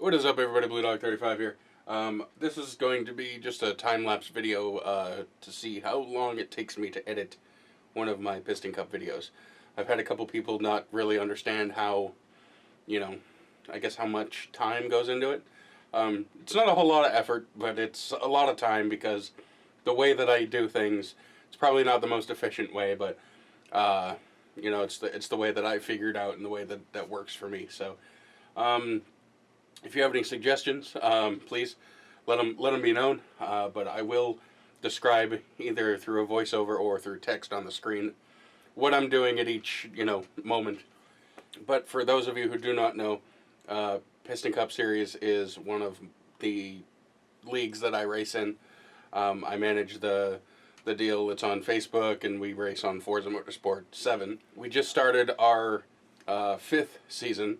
What is up, everybody? BlueDog35 here. This is going to be just a time-lapse video to see how long it takes me to edit one of my Piston Cup videos. I've had a couple people not really understand how, I guess how much time goes into it. It's not a whole lot of effort, but it's a lot of time because the way that I do things, it's probably not the most efficient way, but, it's the way that I figured out and the way that works for me. So, if you have any suggestions, please let them be known. But I will describe either through a voiceover or through text on the screen what I'm doing at each moment. But for those of you who do not know, Piston Cup Series is one of the leagues that I race in. I manage the deal. It's on Facebook, and we race on Forza Motorsport 7. We just started our 5th season,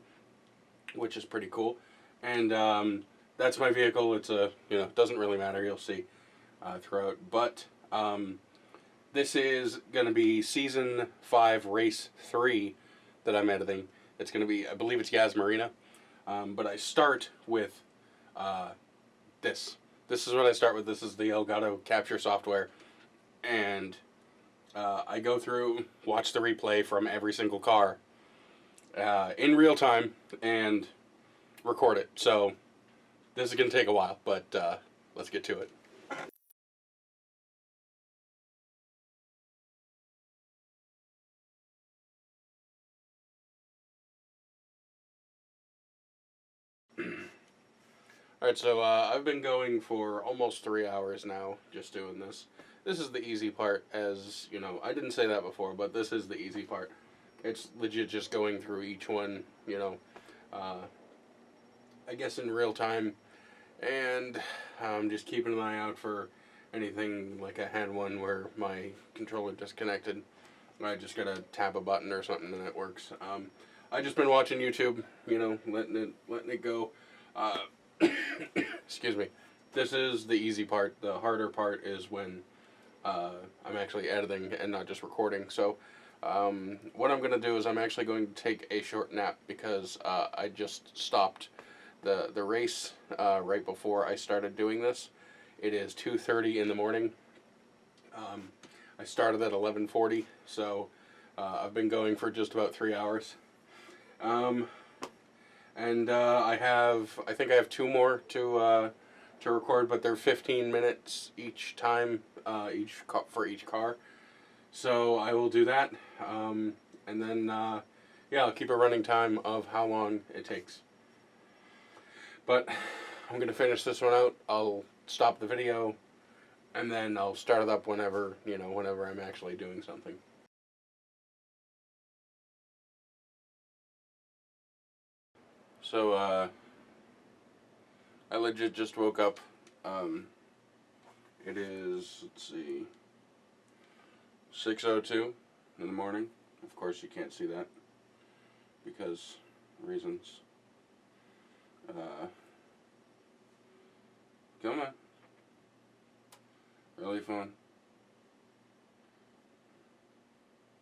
which is pretty cool. And that's my vehicle. It's it doesn't really matter. You'll see throughout. But this is going to be Season 5, Race 3 that I'm editing. It's going to be, I believe it's Yas Marina. But I start with this. This is what I start with. This is the Elgato capture software. And I go through, watch the replay from every single car in real time, and record it. So this is going to take a while, but let's get to it. Alright, so I've been going for almost 3 hours now, just doing this. This is the easy part, as, I didn't say that before, but this is the easy part. It's legit just going through each one, I guess in real time, and just keeping an eye out for anything. Like I had one where my controller disconnected. I just gotta tap a button or something and it works. I just been watching YouTube, letting it go. Excuse me. This is the easy part. The harder part is when I'm actually editing and not just recording. So what I'm gonna do is I'm actually going to take a short nap because I just stopped the race right before I started doing this. It is 2:30 in the morning. I started at 11:40, so I've been going for just about 3 hours. I think I have 2 more to record, but they're 15 minutes each time, for each car. So I will do that, and then I'll keep a running time of how long it takes. But I'm going to finish this one out. I'll stop the video, and then I'll start it up whenever I'm actually doing something. So, I legit just woke up. It is, let's see, 6:02 in the morning. Of course you can't see that because reasons. Come on. Really fun.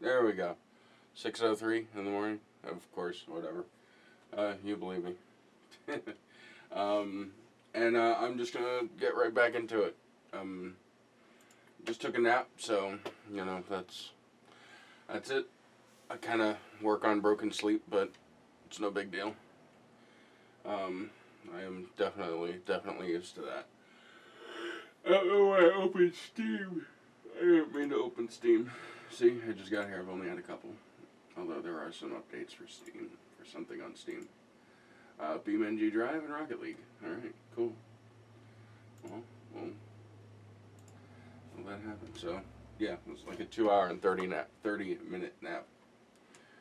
There we go. 6:03 in the morning. Of course, whatever. You believe me. I'm just gonna get right back into it. Just took a nap, so that's it. I kind of work on broken sleep, but it's no big deal. I am definitely used to that. I don't know why I opened Steam. I didn't mean to open Steam. See, I just got here. I've only had a couple. Although there are some updates for Steam, for something on Steam. BeamNG Drive and Rocket League. Alright, cool. Well, that happened. So, yeah, it was like a 2 hour and 30 minute nap.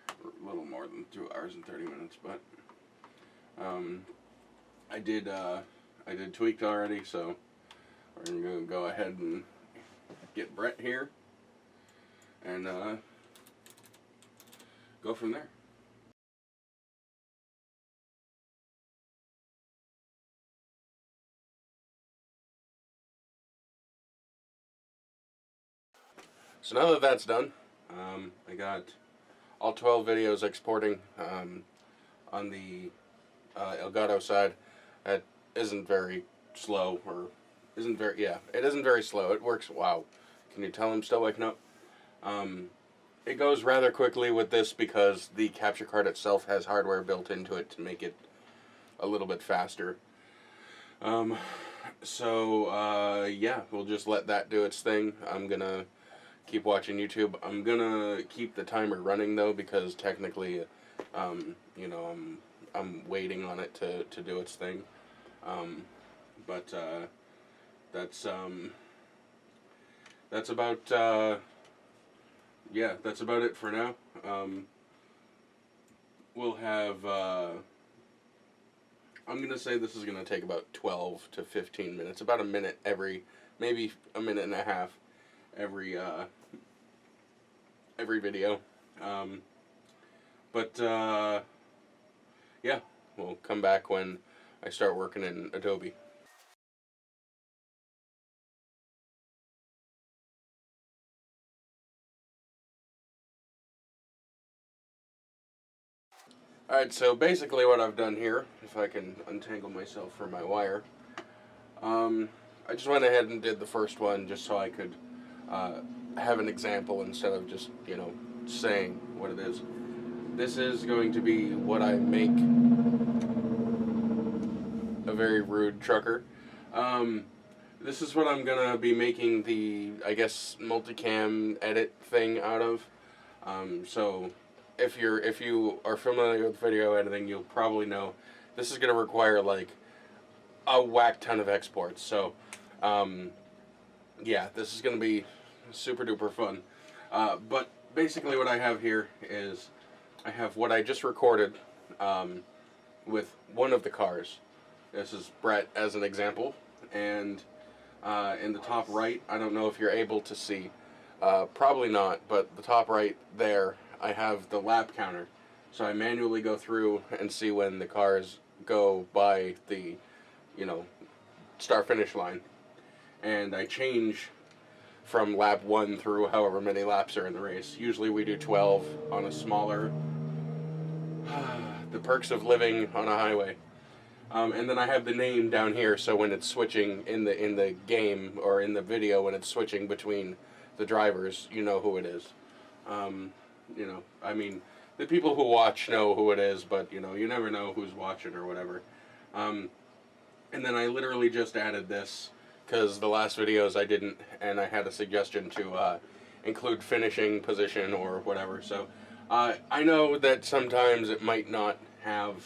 A little more than 2 hours and 30 minutes, but I did tweaked already, so we're gonna go ahead and get Brett here and go from there. So now that that's done, I got all 12 videos exporting on the Elgato side. That isn't very slow, or isn't very, yeah, it isn't very slow. It works, wow. Can you tell I'm still waking up? It goes rather quickly with this because the capture card itself has hardware built into it to make it a little bit faster. Yeah, we'll just let that do its thing. I'm gonna keep watching YouTube. I'm gonna keep the timer running though, because technically, you know, I'm waiting on it to do its thing. But that's about yeah, that's about it for now. We'll have I'm gonna say this is gonna take about 12 to 15 minutes, about a minute every, maybe a minute and a half every video. Yeah, we'll come back when I start working in Adobe. Alright, so basically what I've done here, if I can untangle myself from my wire, I just went ahead and did the first one just so I could have an example instead of just, you know, saying what it is. This is going to be what I make a very rude trucker. This is what I'm going to be making the, I guess, multicam edit thing out of. So if you are familiar with video editing, you'll probably know this is going to require like a whack ton of exports. So yeah, this is going to be super duper fun. But basically what I have here is I have what I just recorded with one of the cars. This is Brett as an example, and in the top right, I don't know if you're able to see, probably not, but the top right there, I have the lap counter. So I manually go through and see when the cars go by the, you know, start finish line, and I change from lap 1 through however many laps are in the race. Usually we do 12 on a smaller, the perks of living on a highway. And then I have the name down here, so when it's switching in the game or in the video, when it's switching between the drivers, you know who it is. You know, I mean, the people who watch know who it is, but you know, you never know who's watching or whatever. And then I literally just added this because the last videos I didn't, and I had a suggestion to include finishing position or whatever. So I know that sometimes it might not have,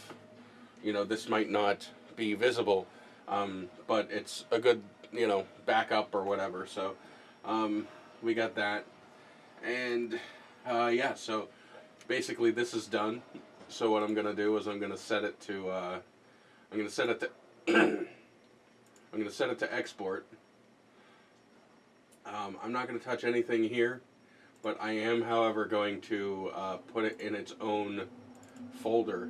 you know, this might not be visible, but it's a good, you know, backup or whatever. So we got that, and yeah, so basically this is done. So what I'm gonna do is I'm gonna set it to I'm gonna set it to I'm gonna set it to export. I'm not gonna touch anything here, but I am, however, going to put it in its own folder.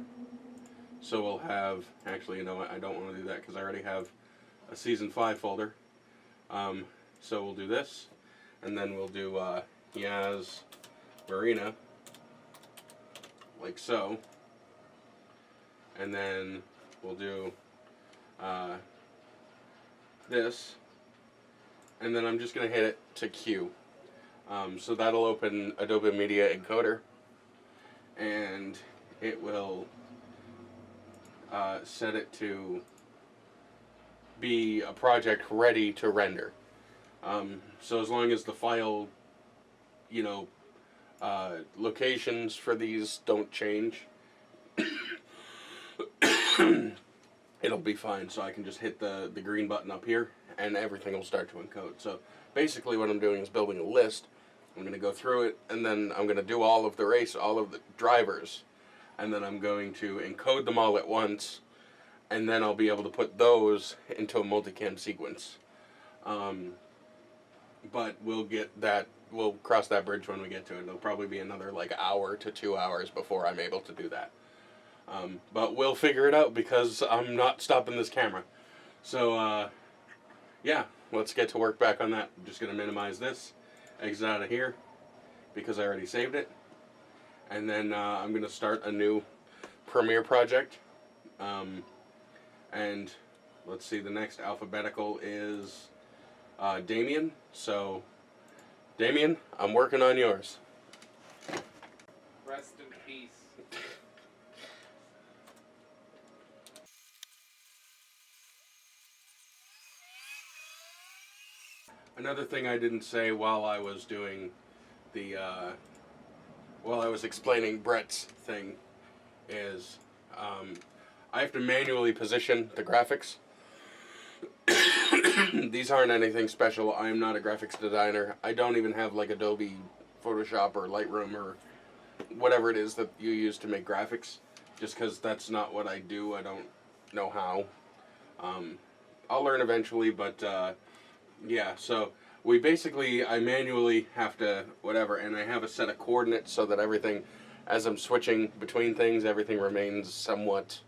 So we'll have, actually, you know what, I don't want to do that because I already have a Season 5 folder. So we'll do this, and then we'll do Yaz Marina, like so. And then we'll do this, and then I'm just going to hit it to Q. So that'll open Adobe Media Encoder, and it will set it to be a project ready to render. So as long as the file, you know, locations for these don't change, it'll be fine. So I can just hit the green button up here and everything will start to encode. So basically what I'm doing is building a list. I'm going to go through it, and then I'm going to do all of the drivers, and then I'm going to encode them all at once, and then I'll be able to put those into a multicam sequence. But we'll cross that bridge when we get to it. It'll probably be another like hour to 2 hours before I'm able to do that. But we'll figure it out because I'm not stopping this camera. So, yeah, let's get to work back on that. I'm just going to minimize this, exit out of here, because I already saved it. And then I'm going to start a new Premiere project. And let's see, the next alphabetical is Damien. So, Damien, I'm working on yours. Rest in peace. Another thing I didn't say while I was doing the, while I was explaining Brett's thing is, I have to manually position the graphics. These aren't anything special. I am not a graphics designer. I don't even have like Adobe Photoshop or Lightroom or whatever it is that you use to make graphics, just because that's not what I do. I don't know how. I'll learn eventually, but yeah, so I manually have to whatever, and I have a set of coordinates so that everything, as I'm switching between things, everything remains somewhat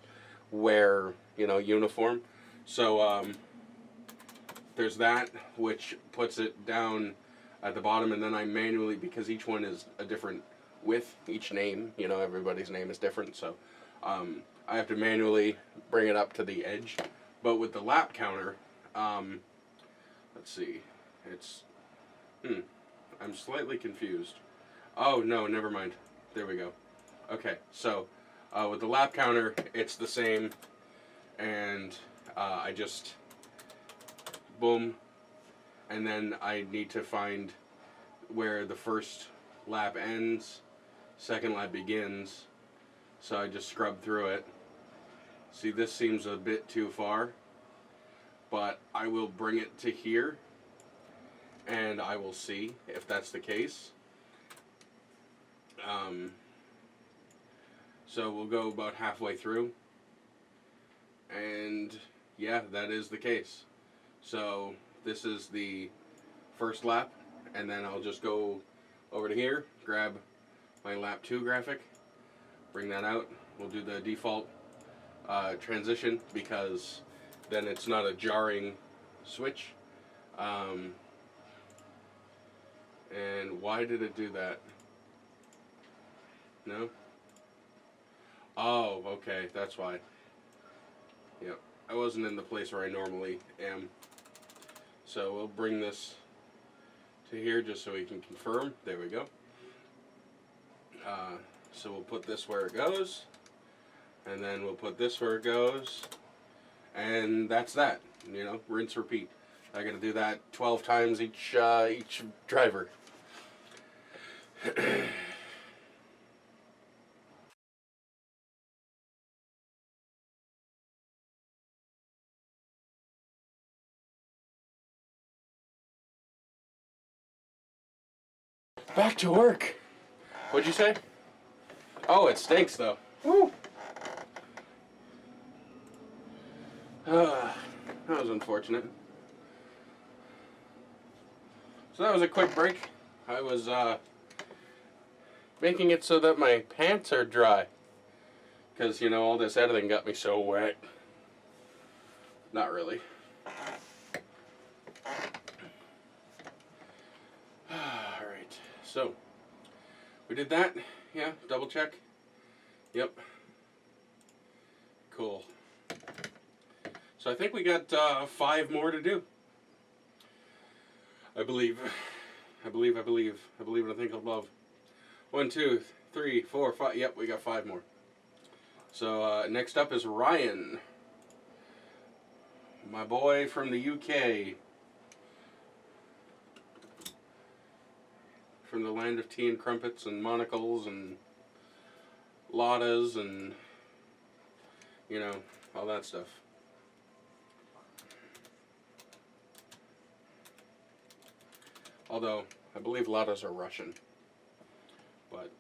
uniform. So there's that, which puts it down at the bottom, and then I manually, because each one is a different width, each name, everybody's name is different, so I have to manually bring it up to the edge. But with the lap counter, let's see, I'm slightly confused. Oh, no, never mind. There we go. Okay, so with the lap counter, it's the same, and I just, boom, and then I need to find where the first lap ends, second lap begins, so I just scrub through it. See, this seems a bit too far, but I will bring it to here, and I will see if that's the case. So we'll go about halfway through, and yeah, that is the case. So this is the first lap, and then I'll just go over to here, grab my lap 2 graphic, bring that out. We'll do the default transition, because then it's not a jarring switch. And why did it do that? No? Oh, okay, that's why. Yep, I wasn't in the place where I normally am. So we'll bring this to here just so we can confirm. There we go. So we'll put this where it goes, and then we'll put this where it goes, and that's that. Rinse, repeat. I got to do that 12 times each driver. Back to work. What'd you say? Oh, it stinks though. Woo! That was unfortunate. So that was a quick break. I was making it so that my pants are dry, because all this editing got me so wet. Not really. Alright, so we did that. Yeah, double check. Yep. Cool. So I think we got 5 more to do. I believe, and I think above. 1, 2, 3, 4, 5. Yep, we got 5 more. So next up is Ryan, my boy from the UK, from the land of tea and crumpets and monocles and ladas and all that stuff. Although I believe ladas are Russian, but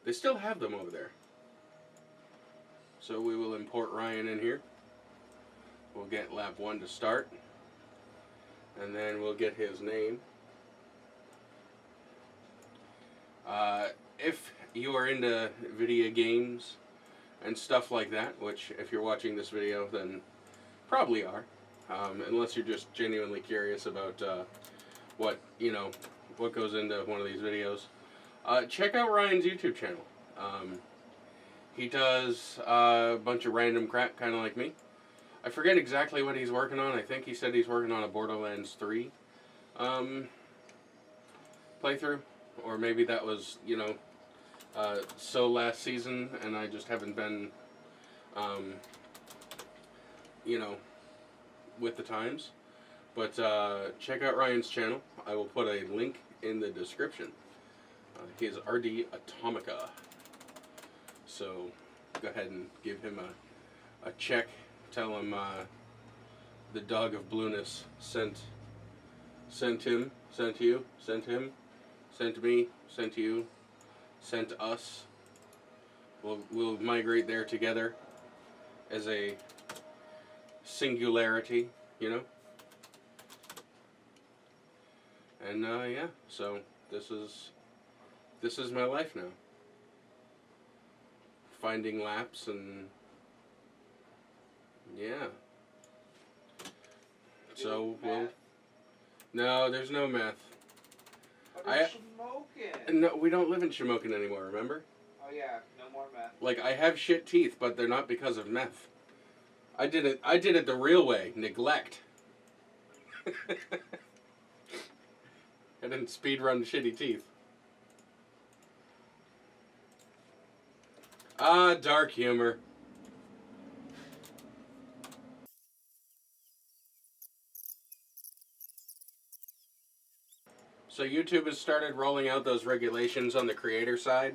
they still have them over there. So we will import Ryan in here. We'll get lap 1 to start, and then we'll get his name. If you are into video games and stuff like that, which if you're watching this video then probably are, unless you're just genuinely curious about what goes into one of these videos, check out Ryan's YouTube channel. He does a bunch of random crap, kind of like me. I forget exactly what he's working on. I think he said he's working on a Borderlands 3 playthrough. Or maybe that was, so last season, and I just haven't been, with the times. But check out Ryan's channel. I will put a link in the description. He is RD Atomica. So go ahead and give him a check. Tell him the dog of blueness sent him, sent you, sent him, sent me, sent you, sent us. We'll migrate there together as a singularity, And yeah, so this is my life now. Finding laps and yeah. So no, there's no meth. No, we don't live in Shamokin anymore. Remember? Oh yeah, no more meth. Like I have shit teeth, but they're not because of meth. I did it the real way. Neglect. I didn't speedrun shitty teeth. Dark humor. So YouTube has started rolling out those regulations on the creator side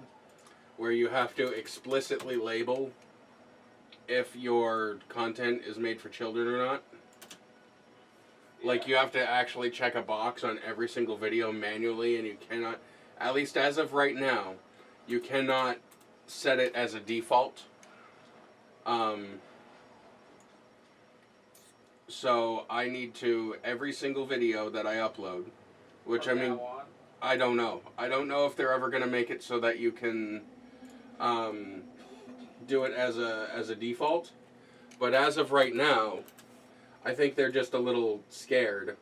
where you have to explicitly label if your content is made for children or not. Like, you have to actually check a box on every single video manually, and you cannot, at least as of right now, you cannot set it as a default. So I need to, every single video that I upload, which I mean, I don't know. I don't know if they're ever going to make it so that you can do it as a default. But as of right now, I think they're just a little scared.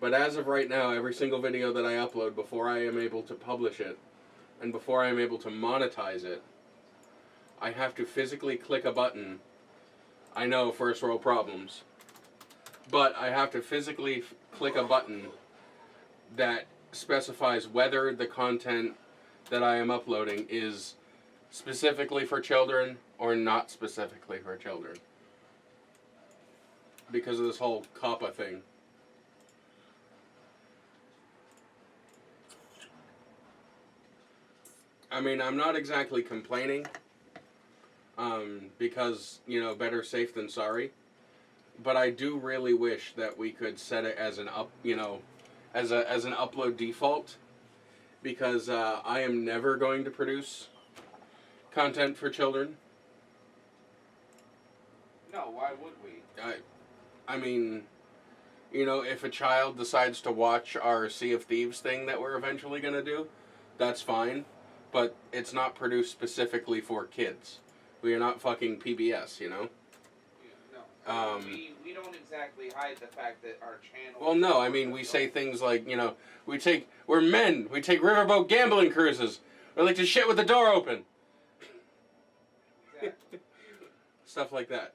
But as of right now, every single video that I upload, before I am able to publish it, and before I am able to monetize it, I have to physically click a button. I know, first world problems. But I have to physically click a button that specifies whether the content that I am uploading is specifically for children or not specifically for children. Because of this whole COPPA thing. I mean, I'm not exactly complaining, because, better safe than sorry. But I do really wish that we could set it as an as an upload default, because I am never going to produce content for children. No, why would we? I mean, if a child decides to watch our Sea of Thieves thing that we're eventually going to do, that's fine. But it's not produced specifically for kids. We are not fucking PBS, No. We don't exactly hide the fact that our channel... Well, no, I mean, we say things like, we're men. We take riverboat gambling cruises. We like to shit with the door open. Exactly. Stuff like that,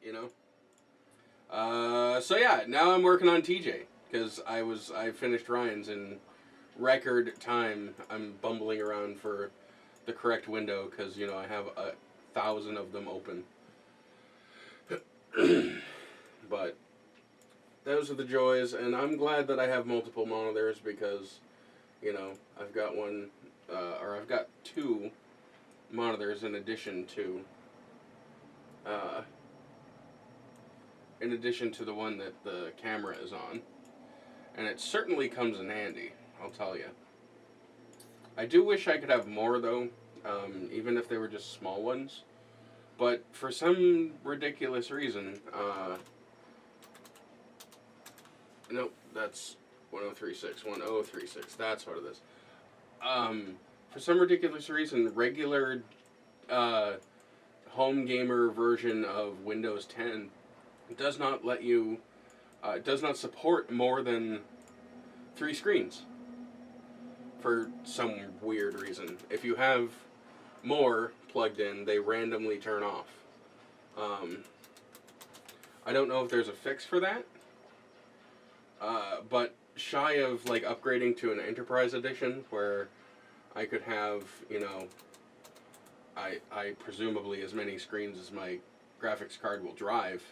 So yeah, now I'm working on TJ, because I finished Ryan's in record time. I'm bumbling around for the correct window, because, I have 1,000 of them open. But those are the joys, and I'm glad that I have multiple monitors, because, I've got I've got 2 monitors in addition to the one that the camera is on. And it certainly comes in handy, I'll tell you. I do wish I could have more, though, even if they were just small ones. But for some ridiculous reason, nope, that's 1036, 1036, that's what it is. For some ridiculous reason, regular home gamer version of Windows 10 does not let you, does not support more than 3 screens for some weird reason. If you have more plugged in, they randomly turn off. I don't know if there's a fix for that, but shy of like upgrading to an Enterprise Edition where I could have, you know, I presumably as many screens as my graphics card will drive.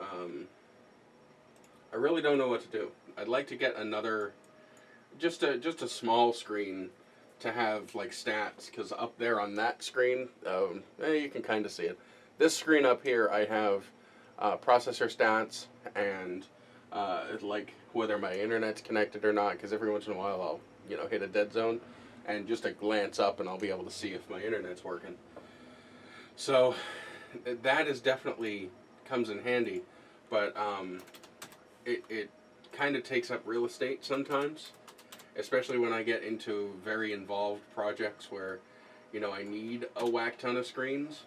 I really don't know what to do. I'd like to get another, just a small screen to have like stats, because up there on that screen, you can kind of see it. This screen up here, I have processor stats and like whether my internet's connected or not, because every once in a while I'll, you know, hit a dead zone, and just a glance up and I'll be able to see if my internet's working. So that is definitely comes in handy, but it kind of takes up real estate sometimes, especially when I get into very involved projects where, you know, I need a whack ton of screens.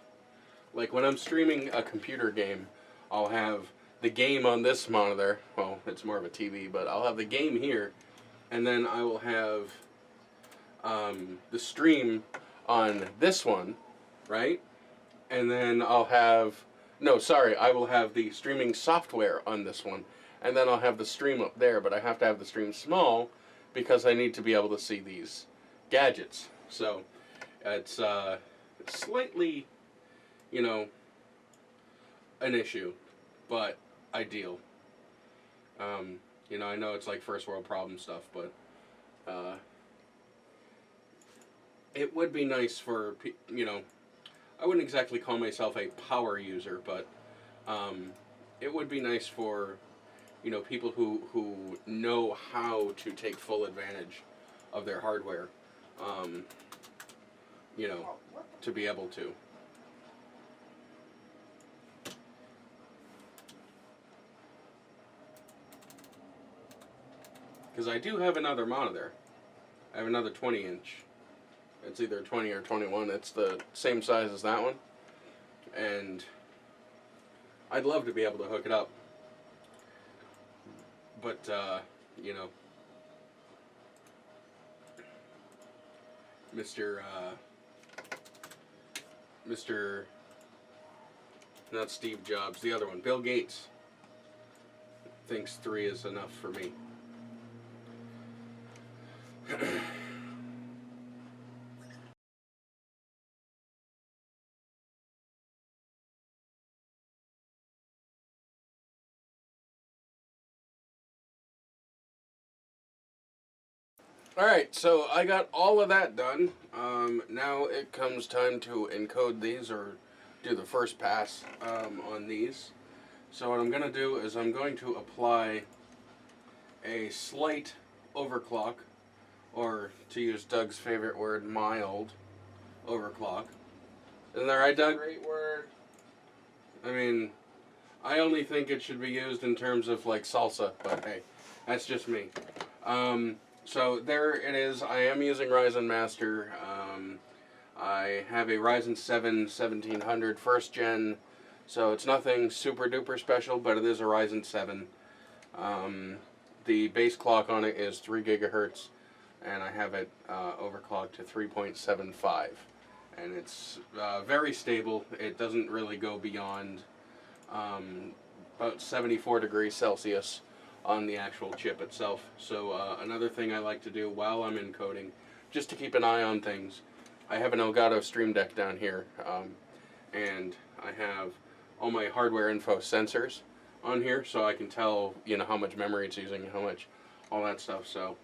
Like when I'm streaming a computer game, I'll have the game on this monitor. Well, it's more of a TV, but I'll have the game here, and then I will have the stream on this one, right? And then I'll have, no, sorry, I will have the streaming software on this one, and then I'll have the stream up there, but I have to have the stream small because I need to be able to see these gadgets. So it's slightly, you know, an issue, but ideal. You know, I know it's like first world problem stuff, but it would be nice for, you know, I wouldn't exactly call myself a power user, but it would be nice for, you know, people who know how to take full advantage of their hardware, you know, to be able to. Because I do have another monitor. I have another 20-inch. It's either 20 or 21. It's the same size as that one. And I'd love to be able to hook it up. But, you know, Mr. Not Steve Jobs, the other one, Bill Gates, thinks 3 is enough for me. Alright, so I got all of that done. Now it comes time to encode these, or do the first pass on these. So what I'm going to do is I'm going to apply a slight overclock, or to use Doug's favorite word, mild overclock. Isn't that right, Doug? Great word. I mean, I only think it should be used in terms of like salsa, but hey, that's just me. So there it is. I am using Ryzen Master. I have a Ryzen 7 1700 first gen, so it's nothing super duper special, but it is a Ryzen 7. The base clock on it is 3 gigahertz, and I have it overclocked to 3.75, and it's very stable. It doesn't really go beyond about 74 degrees Celsius on the actual chip itself. So another thing I like to do while I'm encoding, just to keep an eye on things, I have an Elgato Stream Deck down here, and I have all my hardware info sensors on here, so I can tell, you know, how much memory it's using, how much, all that stuff. So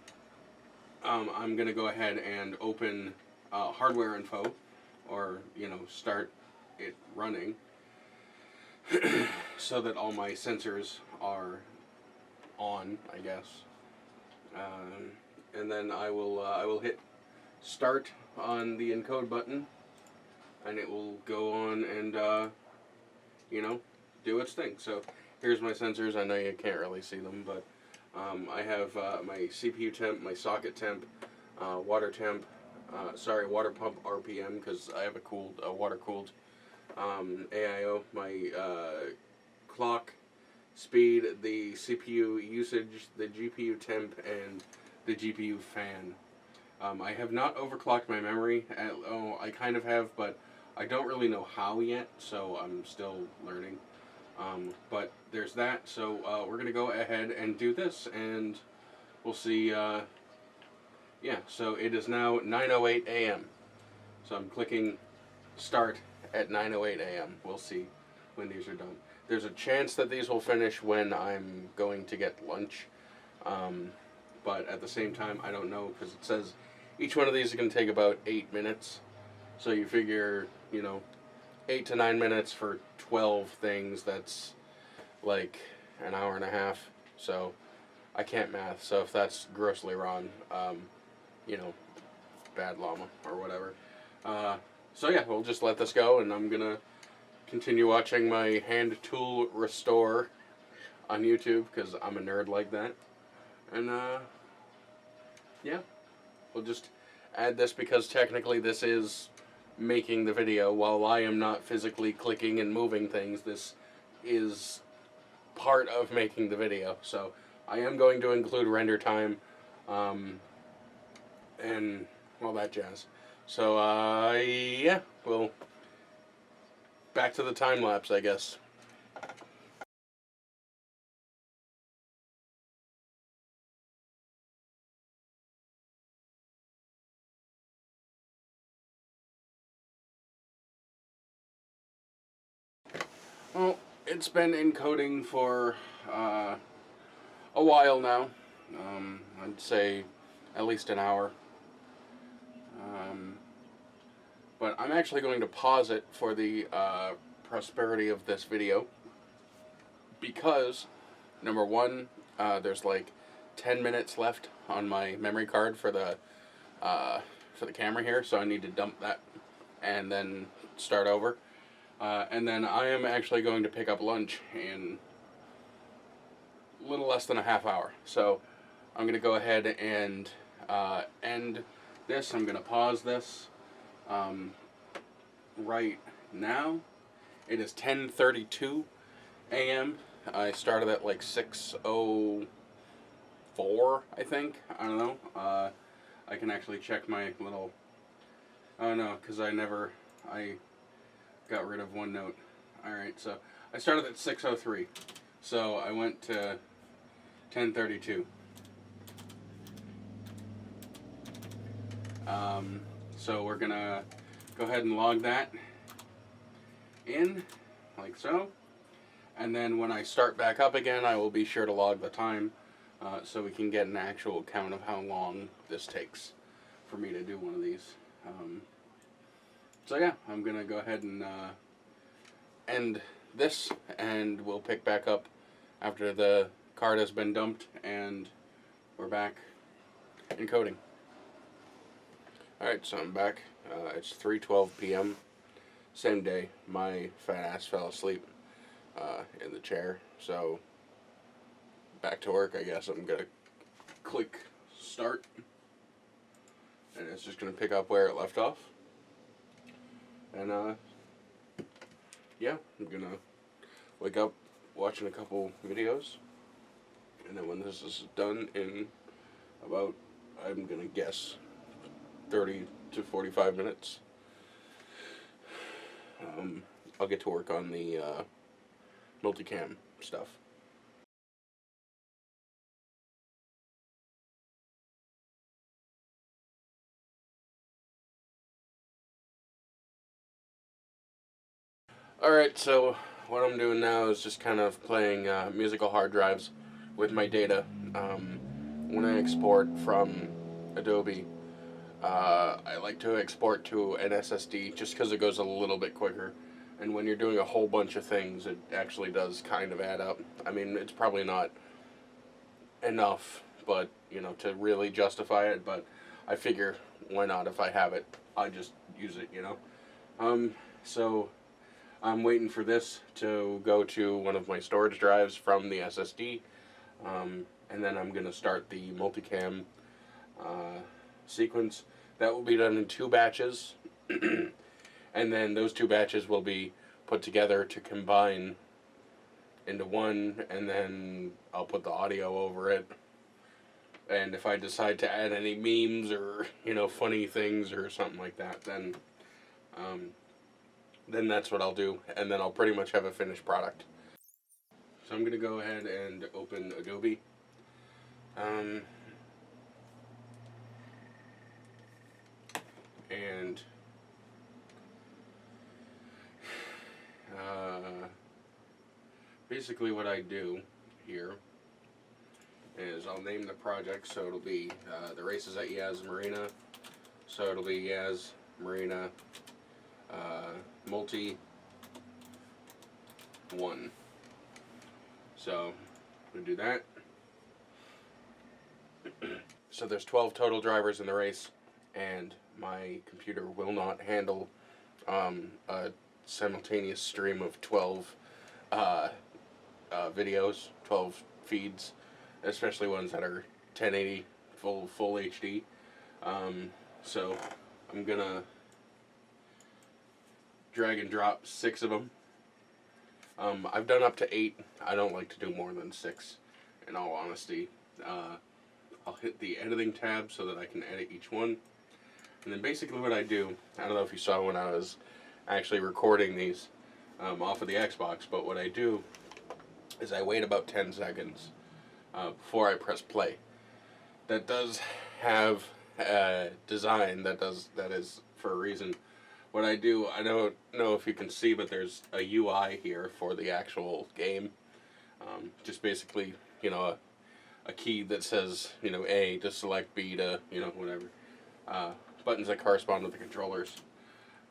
I'm going to go ahead and open hardware info, or, you know, start it running, so that all my sensors are on, I guess. And then I will hit start on the encode button, and it will go on and you know, do its thing. So here's my sensors. I know you can't really see them, but I have my CPU temp, my socket temp, water temp, water pump RPM, because I have a cooled, water cooled AIO, my clock speed, the CPU usage, the GPU temp, and the GPU fan. I have not overclocked my memory. Oh, I kind of have, but I don't really know how yet, so I'm still learning. But there's that, so we're going to go ahead and do this, and we'll see. Yeah, so it is now 9:08 a.m. So I'm clicking start at 9:08 a.m. We'll see when these are done. There's a chance that these will finish when I'm going to get lunch. But at the same time, I don't know, because it says each one of these is going to take about 8 minutes. So you figure, 8 to 9 minutes for 12 things, that's like an hour and a half. So I can't math, so if that's grossly wrong, bad llama or whatever. So yeah, we'll just let this go, and I'm gonna continue watching my hand tool restore on YouTube, because I'm a nerd like that. And yeah, we'll just add this, because technically this is making the video. While I am not physically clicking and moving things, this is part of making the video. So I am going to include render time and all that jazz. So yeah, we'll back to the time lapse, I guess. Well, it's been encoding for a while now. I'd say at least an hour. But I'm actually going to pause it for the prosperity of this video, because, number one, there's like 10 minutes left on my memory card for the camera here, so I need to dump that and then start over. And then I am actually going to pick up lunch in a little less than a half hour. So I'm going to go ahead and end this. I'm going to pause this right now. It is 10:32 a.m. I started at like 6:04, I think. I don't know. I can actually check my little... Oh no, because I got rid of OneNote. Alright, so I started at 6:03. So I went to 10:32. So we're gonna go ahead and log that in, like so. And then when I start back up again, I will be sure to log the time, so we can get an actual count of how long this takes for me to do one of these. So yeah, I'm gonna go ahead and end this, and we'll pick back up after the card has been dumped and we're back encoding. Alright, so I'm back. It's 3:12 p.m. Same day. My fat ass fell asleep in the chair, so back to work, I guess. I'm gonna click start, and it's just gonna pick up where it left off. And yeah, I'm gonna wake up watching a couple videos, and then when this is done in about, I'm gonna guess, 30 to 45 minutes, I'll get to work on the multicam stuff. Alright, so what I'm doing now is just kind of playing musical hard drives with my data. When I export from Adobe, I like to export to an SSD just because it goes a little bit quicker. And when you're doing a whole bunch of things, it actually does kind of add up. I mean, it's probably not enough, but, to really justify it, but I figure, why not? If I have it, I just use it, So I'm waiting for this to go to one of my storage drives from the SSD, and then I'm going to start the multicam sequence. That will be done in 2 batches, and then those 2 batches will be put together to combine into one, and then I'll put the audio over it, And if I decide to add any memes or, you know, funny things or something like that, then that's what I'll do, and then I'll pretty much have a finished product. So I'm gonna go ahead and open Adobe. And basically what I do here is I'll name the project, so it'll be the races at Yaz Marina. So it'll be Yaz Marina Multi 1. So I'm gonna do that. So there's 12 total drivers in the race, and my computer will not handle a simultaneous stream of 12 videos, 12 feeds, especially ones that are 1080 full HD. So I'm gonna drag and drop 6 of them. I've done up to 8. I don't like to do more than 6, in all honesty. I'll hit the editing tab so that I can edit each one. And then basically what I do, I don't know if you saw when I was actually recording these off of the Xbox, but what I do is I wait about 10 seconds before I press play. That does have a design that is for a reason. What I do, I don't know if you can see, but there's a UI here for the actual game. Just basically, you know, a key that says, you know, A to select, B to, you know, whatever. Buttons that correspond with the controllers.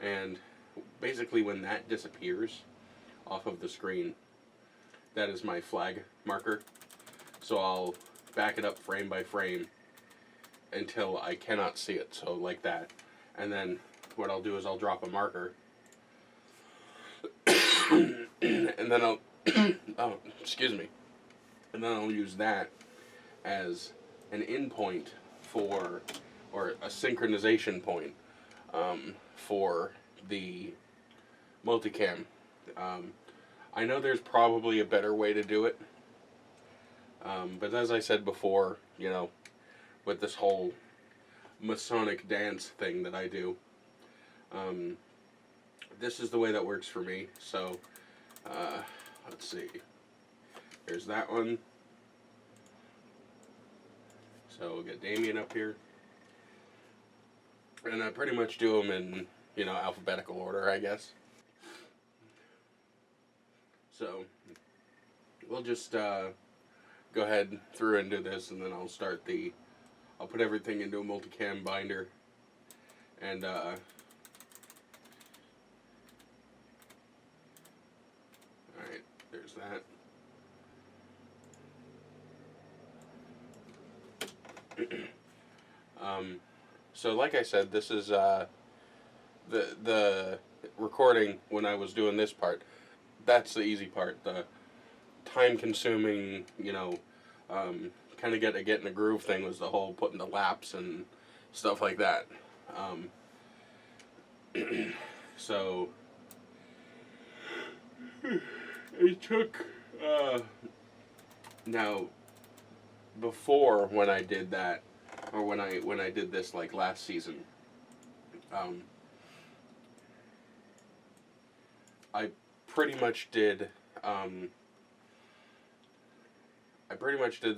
And basically when that disappears off of the screen, that is my flag marker. So I'll back it up frame by frame until I cannot see it, so like that. And then what I'll do is I'll drop a marker. And then I'll, oh, excuse me. And then I'll use that as an in point for, or a synchronization point for the multicam. I know there's probably a better way to do it, but as I said before, you know, with this whole Masonic dance thing that I do, this is the way that works for me. So let's see, there's that one. So we'll get Damien up here, and I pretty much do them in, you know, alphabetical order, I guess. So we'll just go ahead through and do this, and then I'll put everything into a multicam binder, and alright, there's that. So like I said, this is the recording when I was doing this part. That's the easy part. The time-consuming, you know, kind of getting a groove thing was the whole putting the laps and stuff like that. So it took now before when I did that, or when I did this like last season, I pretty much did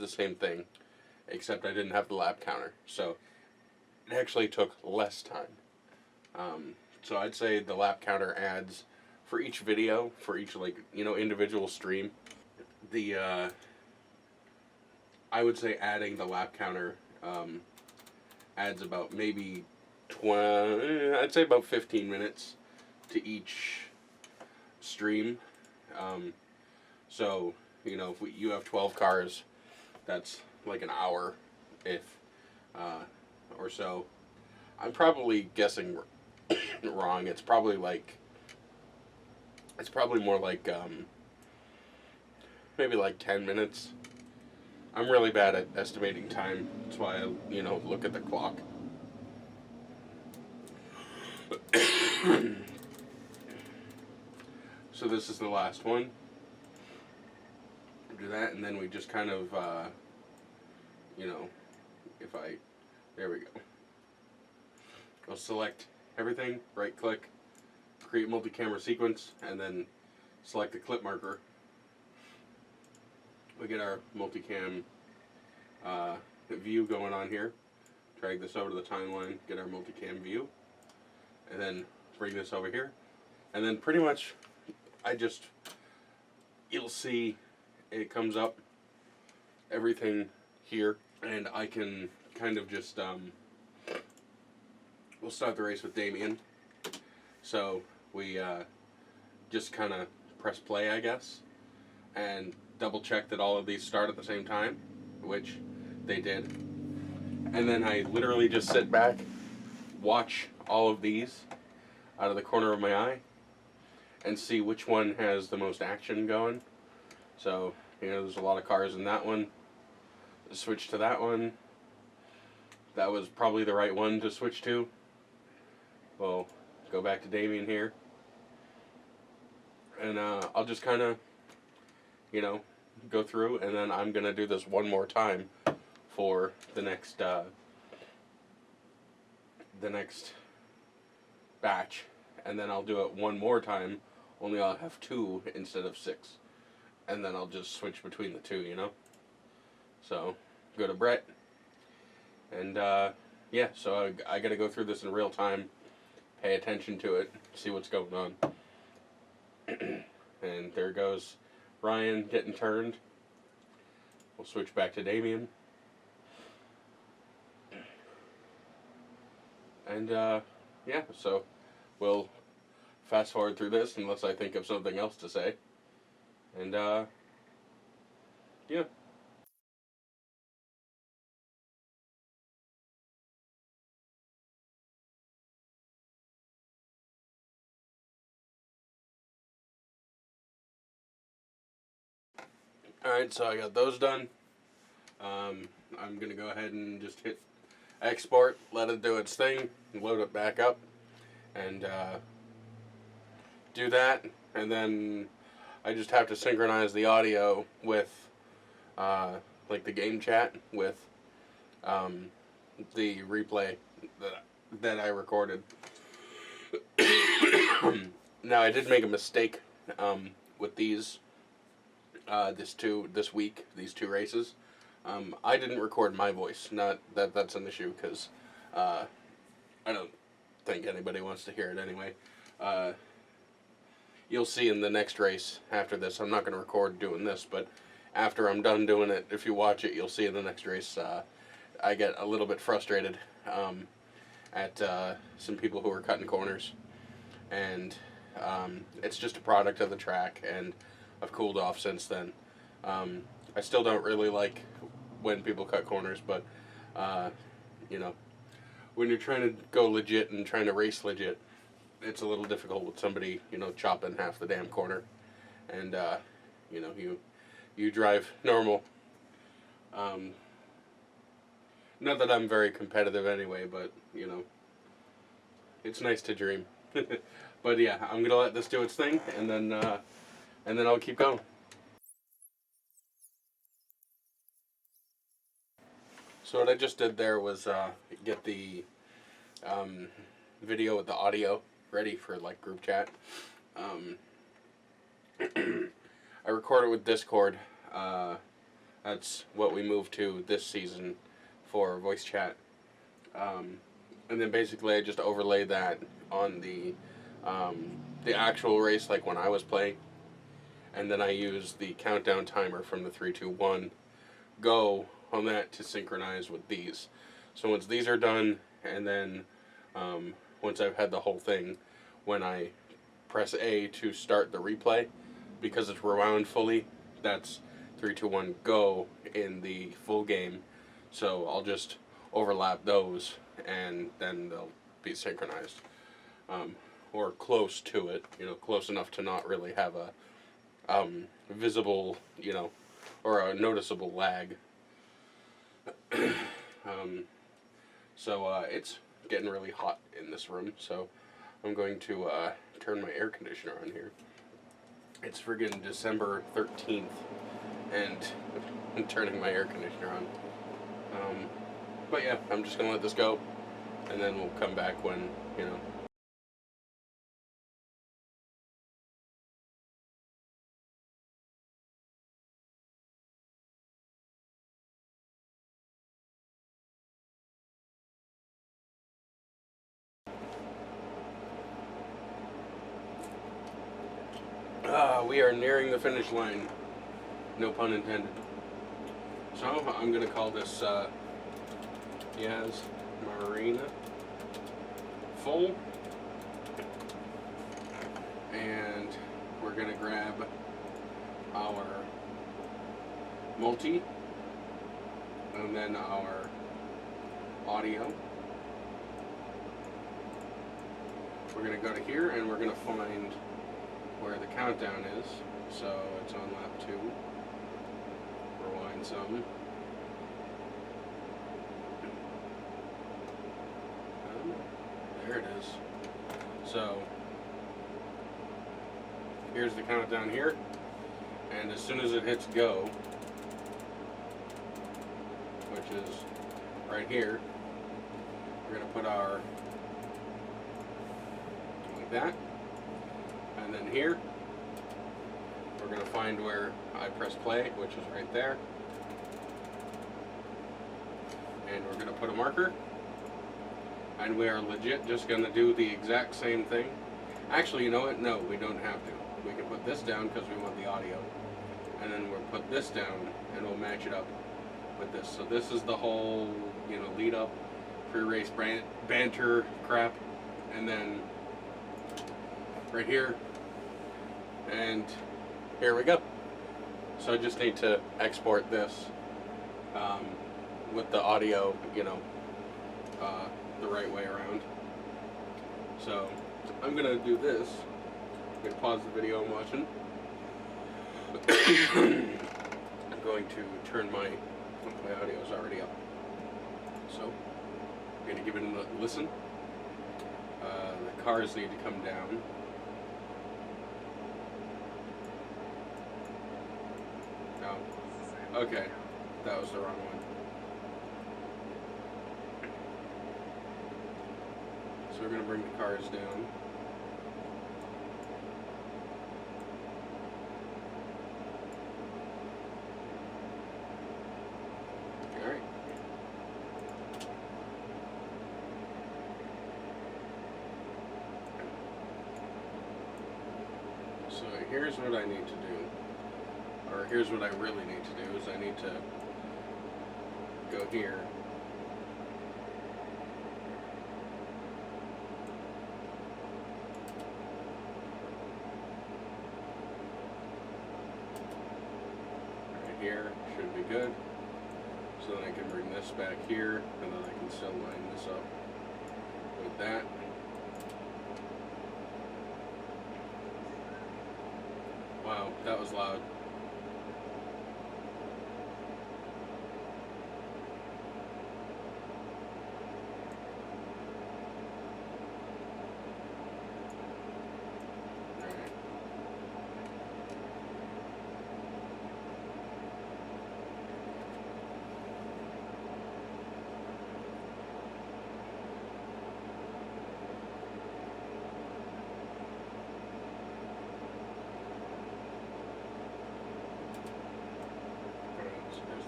the same thing, except I didn't have the lap counter, so it actually took less time. So I'd say the lap counter adds for each video, for each, like, you know, individual stream. I would say adding the lap counter adds about maybe I'd say about 15 minutes to each stream. So, you know, if you have 12 cars, that's like an hour, if or so. I'm probably guessing wrong. It's probably more like maybe like 10 minutes. I'm really bad at estimating time. That's why I, you know, look at the clock. So this is the last one. Do that, and then we just kind of, you know, there we go. I'll select everything, right click, create multi-camera sequence, and then select the clip marker. We get our multicam view going on here. Drag this over to the timeline, get our multicam view, and then bring this over here. And then pretty much, you'll see it comes up, everything here, and I can kind of just, we'll start the race with Damien. So we just kind of press play, I guess, and double check that all of these start at the same time, which they did. And then I literally just sit back, watch all of these out of the corner of my eye, and see which one has the most action going. So, you know, there's a lot of cars in that one. Switch to that one. That was probably the right one to switch to. Well, go back to Damien here. And I'll just kind of, you know, go through, and then I'm going to do this one more time for the next batch. And then I'll do it one more time, only I'll have 2 instead of 6. And then I'll just switch between the 2, you know? So, go to Brett. And, yeah, so I got to go through this in real time, pay attention to it, see what's going on. And there goes Ryan getting turned. We'll switch back to Damien. And, yeah, so we'll fast forward through this unless I think of something else to say. And, yeah. Alright, so I got those done. I'm going to go ahead and just hit export, let it do its thing, load it back up, and do that. And then I just have to synchronize the audio with, like the game chat with the replay that I recorded. Now, I did make a mistake with these. This week, these 2 races, I didn't record my voice. Not that that's an issue, because I don't think anybody wants to hear it anyway. You'll see in the next race after this, I'm not going to record doing this, but after I'm done doing it, if you watch it, you'll see in the next race, I get a little bit frustrated at some people who are cutting corners, and it's just a product of the track, and I've cooled off since then. I still don't really like when people cut corners, but, you know, when you're trying to go legit and trying to race legit, it's a little difficult with somebody, you know, chopping half the damn corner. And, you know, you drive normal. Not that I'm very competitive anyway, but, you know, it's nice to dream. But, yeah, I'm going to let this do its thing, and then I'll keep going. So what I just did there was get the video with the audio ready for like group chat. I recorded with Discord. That's what we moved to this season for voice chat. And then basically I just overlay that on the actual race, like when I was playing. And then I use the countdown timer from the 3, 2, 1 go on that to synchronize with these. So once these are done, and then once I've had the whole thing, when I press A to start the replay, because it's rewound fully, that's 3, 2, 1 go in the full game. So I'll just overlap those, and then they'll be synchronized. Or close to it, you know, close enough to not really have a visible, you know, or a noticeable lag. So it's getting really hot in this room, so I'm going to turn my air conditioner on here. It's friggin' December 13th, and I'm turning my air conditioner on. But yeah, I'm just gonna let this go, and then we'll come back when, you know. We are nearing the finish line. No pun intended. So I'm gonna call this Yas Marina full, and we're gonna grab our multi, and then our audio. We're gonna go to here, and we're gonna find where the countdown is. So it's on lap 2. Rewind some. There it is. So here's the countdown here, and as soon as it hits go, which is right here, we're going to put our, like that, and then here we're going to find where I press play, which is right there, and we're going to put a marker, and we are legit just going to do the exact same thing. Actually, you know what? No, we don't have to. We can put this down because we want the audio, and then we'll put this down and we'll match it up with this. So this is the whole, you know, lead up, pre-race banter crap, and then right here, and here we go. So I just need to export this with the audio, you know, the right way around. So I'm gonna do this. I'm gonna pause the video I'm watching. I'm going to turn my audio is already up. So I'm gonna give it a listen. The cars need to come down. Oh, okay, that was the wrong one. So we're going to bring the cars down. Alright. So here's what I need to do. Or here's what I really need to do, is I need to go here. Here should be good. So then I can bring this back here, and then I can still line this up with that. Wow, that was loud.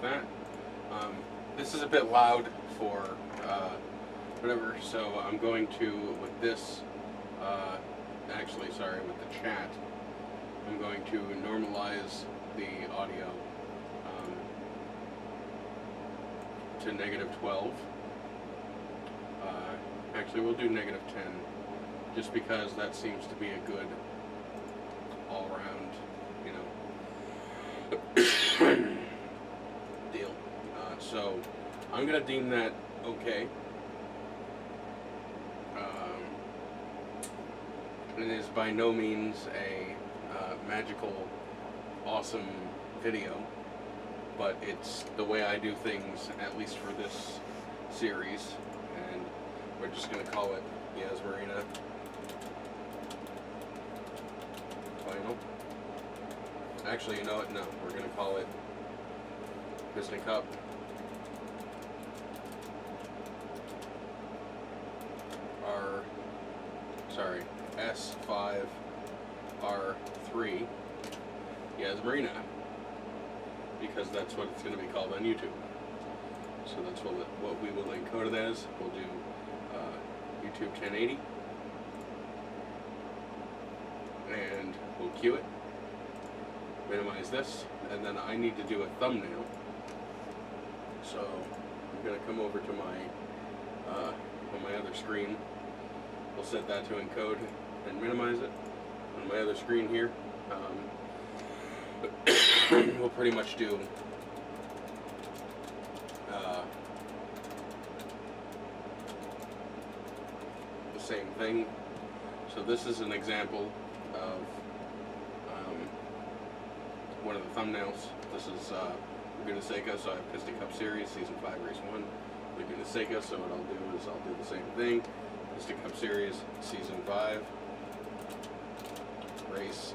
That. This is a bit loud for whatever, so I'm going to, with this, actually, sorry, with the chat, I'm going to normalize the audio to -12. Actually, we'll do -10, just because that seems to be a good all-round, you know, deal. So I'm gonna deem that okay. It is by no means a magical, awesome video, but it's the way I do things, at least for this series, and we're just gonna call it Yas Marina Final. Actually, you know what? No, we're gonna call it Piston Cup S5R3 Yas Marina, because that's what it's going to be called on YouTube. So that's what we will encode it as. We'll do YouTube 1080, and we'll queue it, minimize this, and then I need to do a thumbnail. So I'm going to come over to my on my other screen. We'll set that to encode and minimize it. On my other screen here, we'll pretty much do the same thing. So this is an example of one of the thumbnails. This is Laguna Seca, so I have Pista Cup Series, Season 5, Race 1. Laguna Seca, so what I'll do is I'll do the same thing. Pista Cup Series, Season 5, Race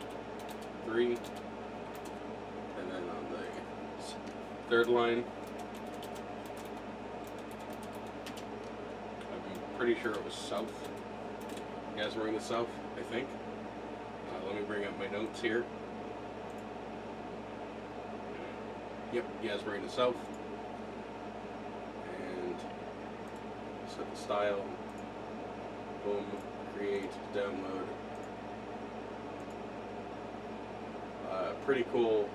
3, and then on the third line, I'm pretty sure it was South. You guys were in the South, I think. Let me bring up my notes here. Yep, Yas Marina South. And set the style. Boom, create, download. Pretty cool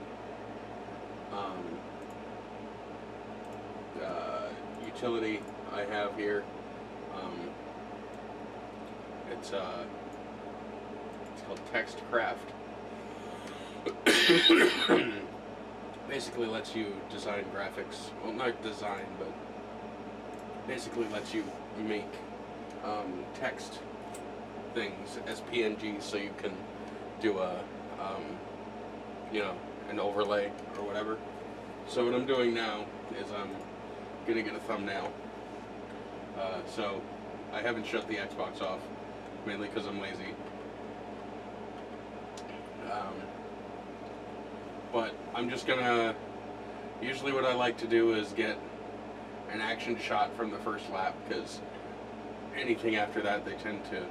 utility I have here. It's called TextCraft. Basically lets you design graphics. Well, not design, but basically lets you make text things as PNGs, so you can do a an overlay or whatever. So what I'm doing now is I'm gonna get a thumbnail. So I haven't shut the Xbox off, mainly because I'm lazy. But I'm just gonna, usually what I like to do is get an action shot from the first lap, because anything after that they tend to,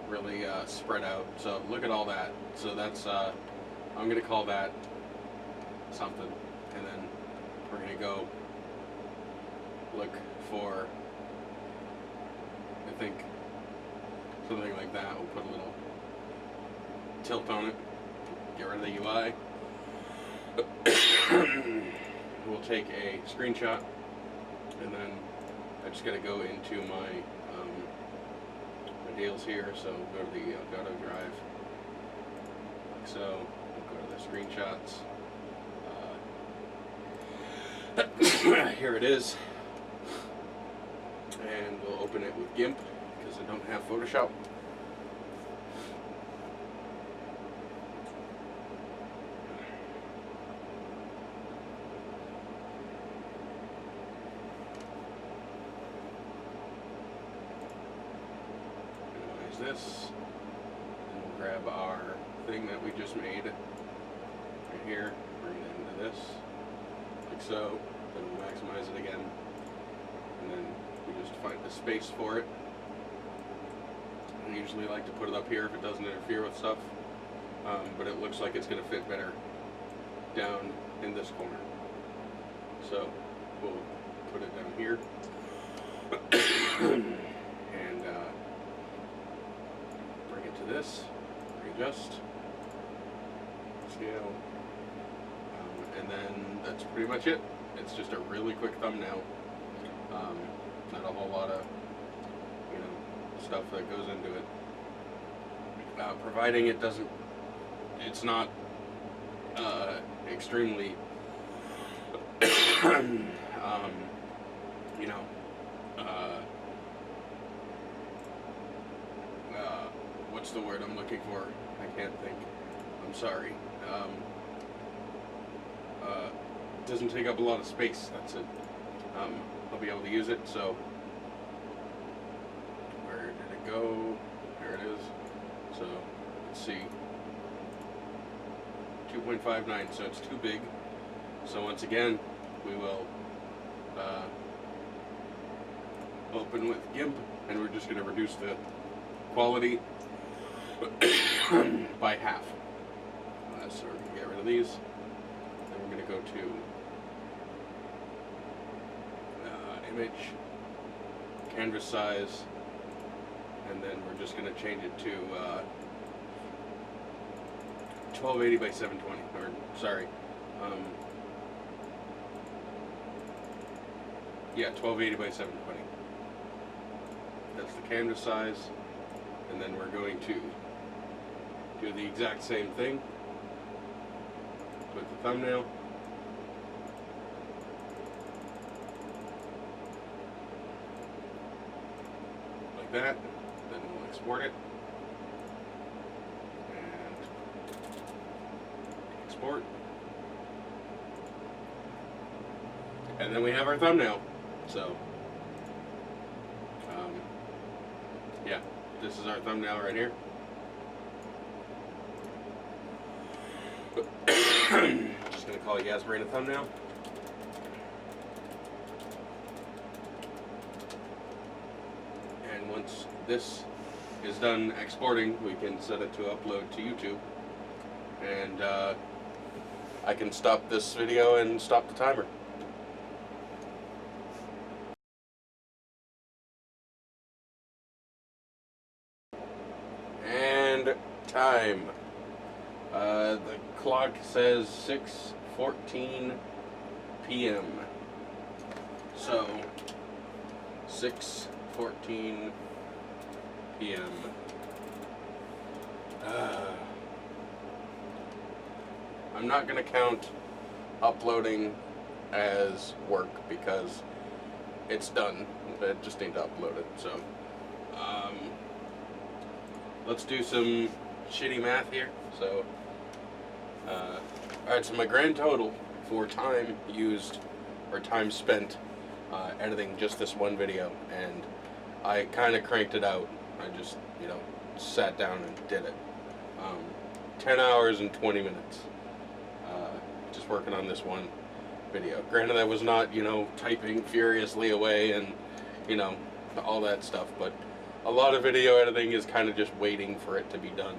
really spread out. So look at all that. So that's, I'm gonna call that something, and then we're gonna go look for, I think, something like that. We'll put a little tilt on it, get rid of the UI. We'll take a screenshot, and then I just gotta go into my my deals here. So go to the Elgato drive, like so. We'll go to the screenshots. Here it is, and we'll open it with GIMP because I don't have Photoshop. This, and we'll grab our thing that we just made right here, bring it into this, like so, then we'll maximize it again, and then we just find a space for it. I usually like to put it up here if it doesn't interfere with stuff, but it looks like it's going to fit better down in this corner, so we'll put it down here. And bring it to this, readjust, scale, and then that's pretty much it. It's just a really quick thumbnail. Not a whole lot of stuff that goes into it. Providing it doesn't, it's not extremely what's the word I'm looking for? I can't think. I'm sorry. Doesn't take up a lot of space. That's it. I'll be able to use it. So where did it go? There it is. So let's see. 2.59. So it's too big. So once again, we will open with GIMP, and we're just going to reduce the quality by half. So we're going to get rid of these. Then we're going to go to image, canvas size, and then we're just going to change it to 1280 by 720, or sorry, yeah, 1280 by 720. That's the canvas size, and then we're going to do the exact same thing with the thumbnail. Like that. Then we'll export it. And export. And then we have our thumbnail. So, yeah, this is our thumbnail right here. Just gonna call it Yasmarina thumbnail. And once this is done exporting, we can set it to upload to YouTube. And I can stop this video and stop the timer. And time. The clock says 6:14 p.m. So 6:14 p.m. I'm not gonna count uploading as work because it's done. I just need to upload it. So let's do some shitty math here. So alright, so my grand total for time used or time spent editing just this one video, and I kind of cranked it out. I just, you know, sat down and did it. 10 hours and 20 minutes just working on this one video. Granted, I was not, you know, typing furiously away and, you know, all that stuff, but a lot of video editing is kind of just waiting for it to be done.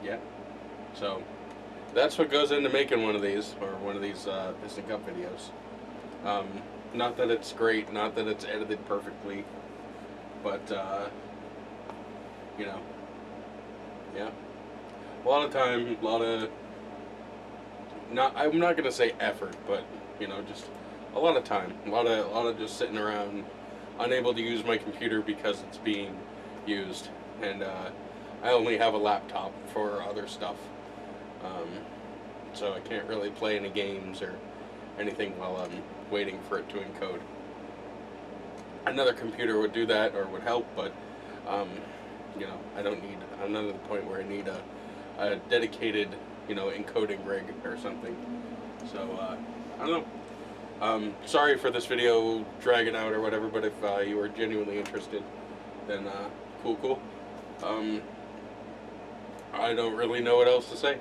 Yeah, so that's what goes into making one of these, or one of these Piston Cup videos. Not that it's great, not that it's edited perfectly, but you know, yeah, a lot of time, a lot of, I'm not gonna say effort, but you know, just a lot of time, a lot of just sitting around, unable to use my computer because it's being used, and I only have a laptop for other stuff, so I can't really play any games or anything while I'm waiting for it to encode. Another computer would do that or would help, but you know, I'm not at the point where I need a dedicated, you know, encoding rig or something. So I don't know. Sorry for this video dragging out or whatever, but if you were genuinely interested, then cool. I don't really know what else to say.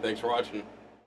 Thanks for watching.